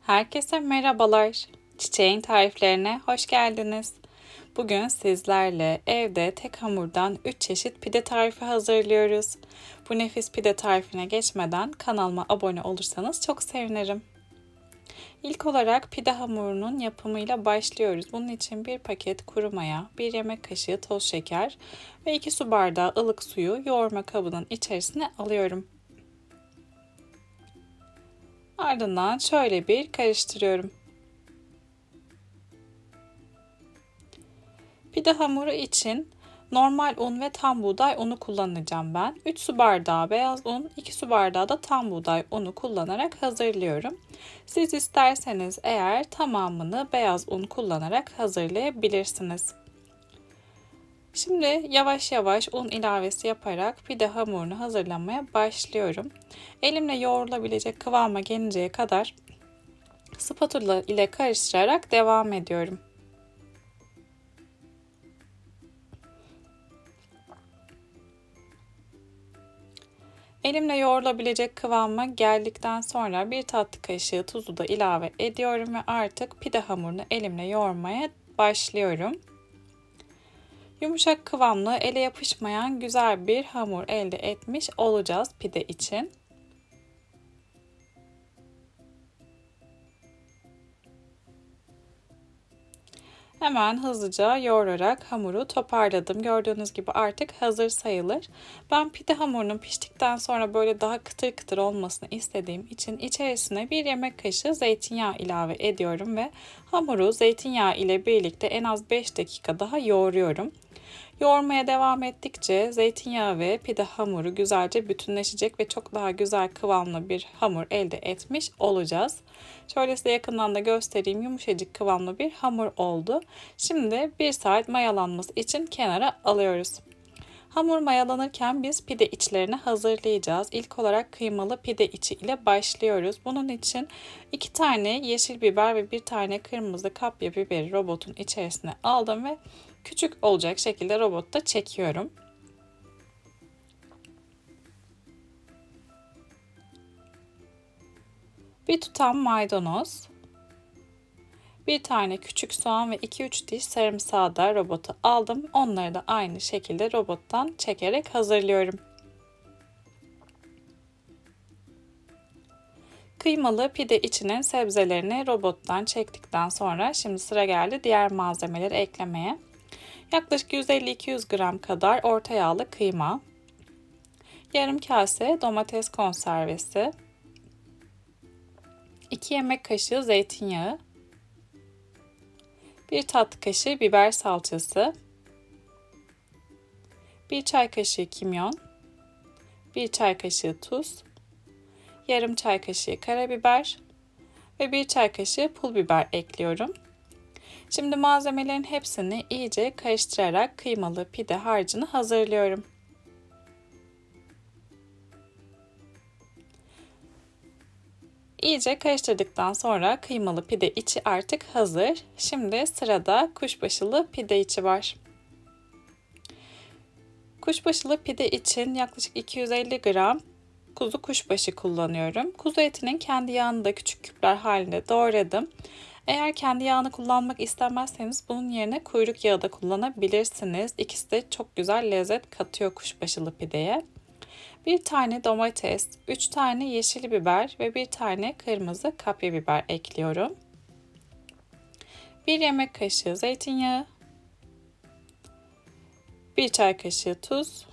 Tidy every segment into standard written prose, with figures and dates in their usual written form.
Herkese merhabalar. Çiçeğin tariflerine hoş geldiniz. Bugün sizlerle evde tek hamurdan 3 çeşit pide tarifi hazırlıyoruz. Bu nefis pide tarifine geçmeden kanalıma abone olursanız çok sevinirim. İlk olarak pide hamurunun yapımıyla başlıyoruz. Bunun için 1 paket kuru maya, 1 yemek kaşığı toz şeker ve 2 su bardağı ılık suyu yoğurma kabının içerisine alıyorum. Ardından şöyle bir karıştırıyorum. Pide hamuru için normal un ve tam buğday unu kullanacağım ben. 3 su bardağı beyaz un, 2 su bardağı da tam buğday unu kullanarak hazırlıyorum. Siz isterseniz eğer tamamını beyaz un kullanarak hazırlayabilirsiniz. Şimdi yavaş yavaş un ilavesi yaparak pide hamurunu hazırlamaya başlıyorum. Elimle yoğrulabilecek kıvama gelinceye kadar spatula ile karıştırarak devam ediyorum. Elimle yoğrulabilecek kıvama geldikten sonra 1 tatlı kaşığı tuzu da ilave ediyorum ve artık pide hamurunu elimle yoğurmaya başlıyorum. Yumuşak kıvamlı, ele yapışmayan güzel bir hamur elde etmiş olacağız pide için. Hemen hızlıca yoğurarak hamuru toparladım. Gördüğünüz gibi artık hazır sayılır. Ben pide hamurunun piştikten sonra böyle daha kıtır kıtır olmasını istediğim için içerisine 1 yemek kaşığı zeytinyağı ilave ediyorum ve hamuru zeytinyağı ile birlikte en az 5 dakika daha yoğuruyorum. Yoğurmaya devam ettikçe zeytinyağı ve pide hamuru güzelce bütünleşecek ve çok daha güzel kıvamlı bir hamur elde etmiş olacağız. Şöyle size yakından da göstereyim. Yumuşacık kıvamlı bir hamur oldu. Şimdi 1 saat mayalanması için kenara alıyoruz. Hamur mayalanırken biz pide içlerini hazırlayacağız. İlk olarak kıymalı pide içi ile başlıyoruz. Bunun için 2 tane yeşil biber ve 1 tane kırmızı kapya biberi robotun içerisine aldım ve küçük olacak şekilde robotta çekiyorum. Bir tutam maydanoz, 1 tane küçük soğan ve 2-3 diş sarımsağı da robota aldım. Onları da aynı şekilde robottan çekerek hazırlıyorum. Kıymalı pide içinin sebzelerini robottan çektikten sonra şimdi sıra geldi diğer malzemeleri eklemeye. Yaklaşık 150-200 gram kadar orta yağlı kıyma, yarım kase domates konservesi, 2 yemek kaşığı zeytinyağı, 1 tatlı kaşığı biber salçası, 1 çay kaşığı kimyon, 1 çay kaşığı tuz, yarım çay kaşığı karabiber ve 1 çay kaşığı pul biber ekliyorum. Şimdi malzemelerin hepsini iyice karıştırarak kıymalı pide harcını hazırlıyorum. İyice karıştırdıktan sonra kıymalı pide içi artık hazır. Şimdi sırada kuşbaşılı pide içi var. Kuşbaşılı pide için yaklaşık 250 gram kuzu kuşbaşı kullanıyorum. Kuzu etinin kendi yağını da küçük küpler halinde doğradım. Eğer kendi yağını kullanmak istemezseniz bunun yerine kuyruk yağı da kullanabilirsiniz. İkisi de çok güzel lezzet katıyor kuşbaşılı pideye. 1 tane domates, 3 tane yeşil biber ve 1 tane kırmızı kapya biber ekliyorum. 1 yemek kaşığı zeytinyağı, 1 çay kaşığı tuz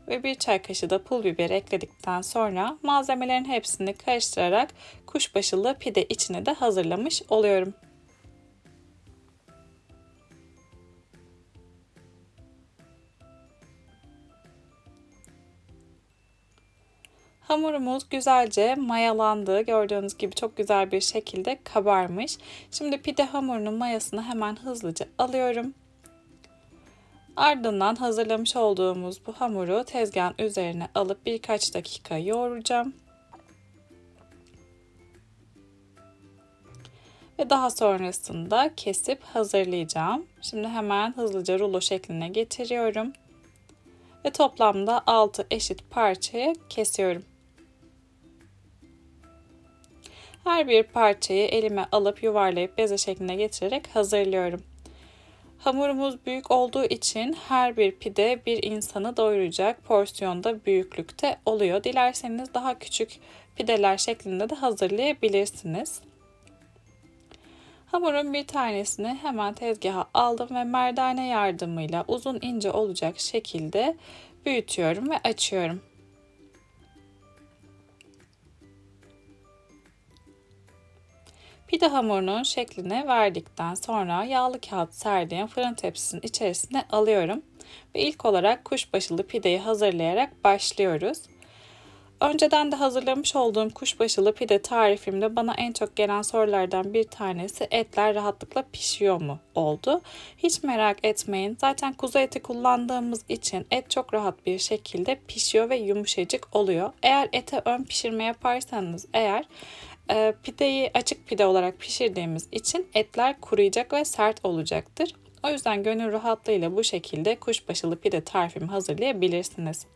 ve 1 çay kaşığı da pul biber ekledikten sonra malzemelerin hepsini karıştırarak kuşbaşılı pide içini de hazırlamış oluyorum. Hamurumuz güzelce mayalandı. Gördüğünüz gibi çok güzel bir şekilde kabarmış. Şimdi pide hamurunun mayasını hemen hızlıca alıyorum. Ardından hazırlamış olduğumuz bu hamuru tezgahın üzerine alıp birkaç dakika yoğuracağım. Ve daha sonrasında kesip hazırlayacağım. Şimdi hemen hızlıca rulo şekline getiriyorum. Ve toplamda 6 eşit parçaya kesiyorum. Her bir parçayı elime alıp yuvarlayıp beze şekline getirerek hazırlıyorum. Hamurumuz büyük olduğu için her bir pide bir insanı doyuracak porsiyonda büyüklükte oluyor. Dilerseniz daha küçük pideler şeklinde de hazırlayabilirsiniz. Hamurun bir tanesini hemen tezgaha aldım ve merdane yardımıyla uzun ince olacak şekilde büyütüyorum ve açıyorum. Pide hamurunun şeklini verdikten sonra yağlı kağıt serdiğim fırın tepsisinin içerisine alıyorum. Ve ilk olarak kuşbaşılı pideyi hazırlayarak başlıyoruz. Önceden de hazırlamış olduğum kuşbaşılı pide tarifimde bana en çok gelen sorulardan bir tanesi etler rahatlıkla pişiyor mu oldu. Hiç merak etmeyin. Zaten kuzu eti kullandığımız için et çok rahat bir şekilde pişiyor ve yumuşacık oluyor. Eğer ete ön pişirme yaparsanız pideyi açık pide olarak pişirdiğimiz için etler kuruyacak ve sert olacaktır. O yüzden gönül rahatlığıyla bu şekilde kuşbaşılı pide tarifimi hazırlayabilirsiniz.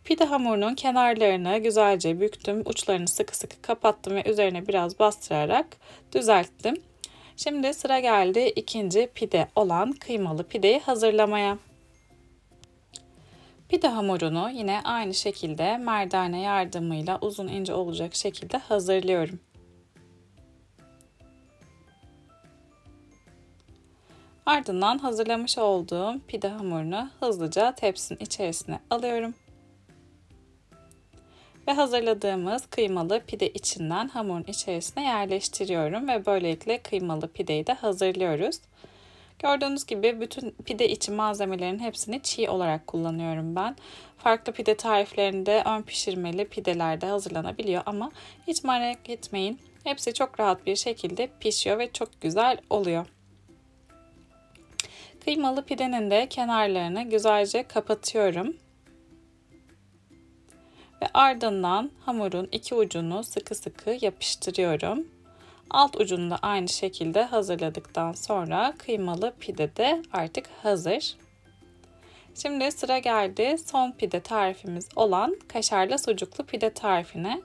Pide hamurunun kenarlarını güzelce büktüm. Uçlarını sıkı sıkı kapattım ve üzerine biraz bastırarak düzelttim. Şimdi sıra geldi ikinci pide olan kıymalı pideyi hazırlamaya. Pide hamurunu yine aynı şekilde merdane yardımıyla uzun ince olacak şekilde hazırlıyorum. Ardından hazırlamış olduğum pide hamurunu hızlıca tepsinin içerisine alıyorum. Ve hazırladığımız kıymalı pide içinden hamurun içerisine yerleştiriyorum ve böylelikle kıymalı pideyi de hazırlıyoruz. Gördüğünüz gibi bütün pide içi malzemelerin hepsini çiğ olarak kullanıyorum ben. Farklı pide tariflerinde ön pişirmeli pideler de hazırlanabiliyor ama hiç merak etmeyin. Hepsi çok rahat bir şekilde pişiyor ve çok güzel oluyor. Kıymalı pidenin de kenarlarını güzelce kapatıyorum. Ve ardından hamurun iki ucunu sıkı sıkı yapıştırıyorum. Alt ucunu da aynı şekilde hazırladıktan sonra kıymalı pide de artık hazır. Şimdi sıra geldi son pide tarifimiz olan kaşarlı sucuklu pide tarifine.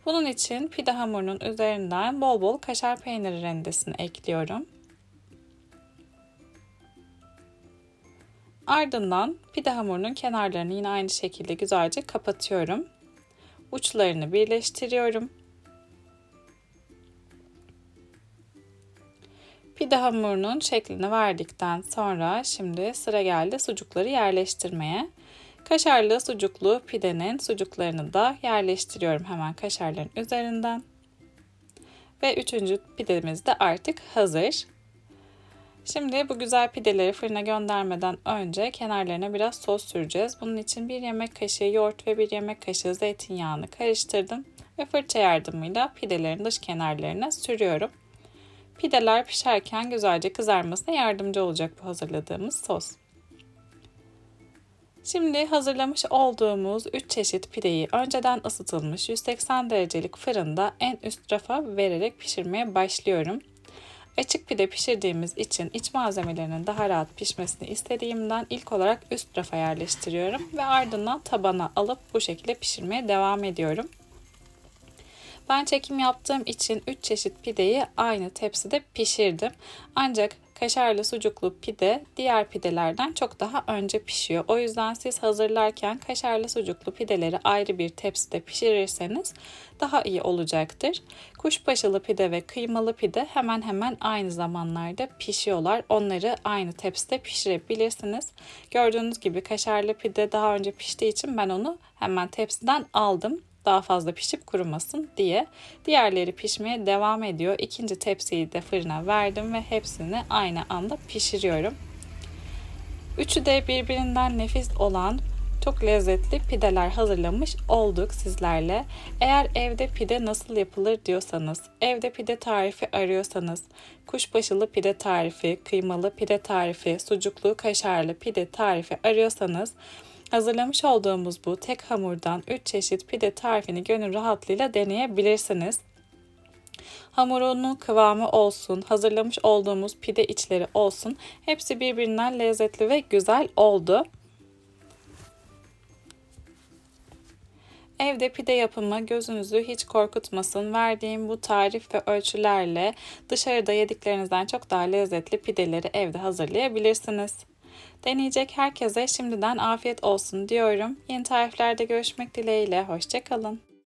Bunun için pide hamurunun üzerinden bol bol kaşar peyniri rendesini ekliyorum. Ardından pide hamurunun kenarlarını yine aynı şekilde güzelce kapatıyorum. Uçlarını birleştiriyorum. Pide hamurunun şeklini verdikten sonra şimdi sıra geldi sucukları yerleştirmeye. Kaşarlı sucuklu pidenin sucuklarını da yerleştiriyorum hemen kaşarların üzerinden. Ve üçüncü pidemiz de artık hazır. Şimdi bu güzel pideleri fırına göndermeden önce kenarlarına biraz sos süreceğiz. Bunun için 1 yemek kaşığı yoğurt ve 1 yemek kaşığı zeytinyağını karıştırdım. Ve fırça yardımıyla pidelerin dış kenarlarına sürüyorum. Pideler pişerken güzelce kızarmasına yardımcı olacak bu hazırladığımız sos. Şimdi hazırlamış olduğumuz 3 çeşit pideyi önceden ısıtılmış 180 derecelik fırında en üst rafa vererek pişirmeye başlıyorum. Açık pide pişirdiğimiz için iç malzemelerinin daha rahat pişmesini istediğimden ilk olarak üst rafa yerleştiriyorum ve ardından tabana alıp bu şekilde pişirmeye devam ediyorum. Ben çekim yaptığım için 3 çeşit pideyi aynı tepside pişirdim. Ancak kaşarlı sucuklu pide diğer pidelerden çok daha önce pişiyor. O yüzden siz hazırlarken kaşarlı sucuklu pideleri ayrı bir tepside pişirirseniz daha iyi olacaktır. Kuşbaşılı pide ve kıymalı pide hemen hemen aynı zamanlarda pişiyorlar. Onları aynı tepside pişirebilirsiniz. Gördüğünüz gibi kaşarlı pide daha önce piştiği için ben onu hemen tepsiden aldım. Daha fazla pişip kurumasın diye. Diğerleri pişmeye devam ediyor. İkinci tepsiyi de fırına verdim ve hepsini aynı anda pişiriyorum. Üçü de birbirinden nefis olan çok lezzetli pideler hazırlamış olduk sizlerle. Eğer evde pide nasıl yapılır diyorsanız, evde pide tarifi arıyorsanız, kuşbaşılı pide tarifi, kıymalı pide tarifi, sucuklu kaşarlı pide tarifi arıyorsanız hazırlamış olduğumuz bu tek hamurdan 3 çeşit pide tarifini gönül rahatlığıyla deneyebilirsiniz. Hamurunun kıvamı olsun, hazırlamış olduğumuz pide içleri olsun, hepsi birbirinden lezzetli ve güzel oldu. Evde pide yapımı gözünüzü hiç korkutmasın. Verdiğim bu tarif ve ölçülerle dışarıda yediklerinizden çok daha lezzetli pideleri evde hazırlayabilirsiniz. Deneyecek herkese şimdiden afiyet olsun diyorum. Yeni tariflerde görüşmek dileğiyle. Hoşça kalın.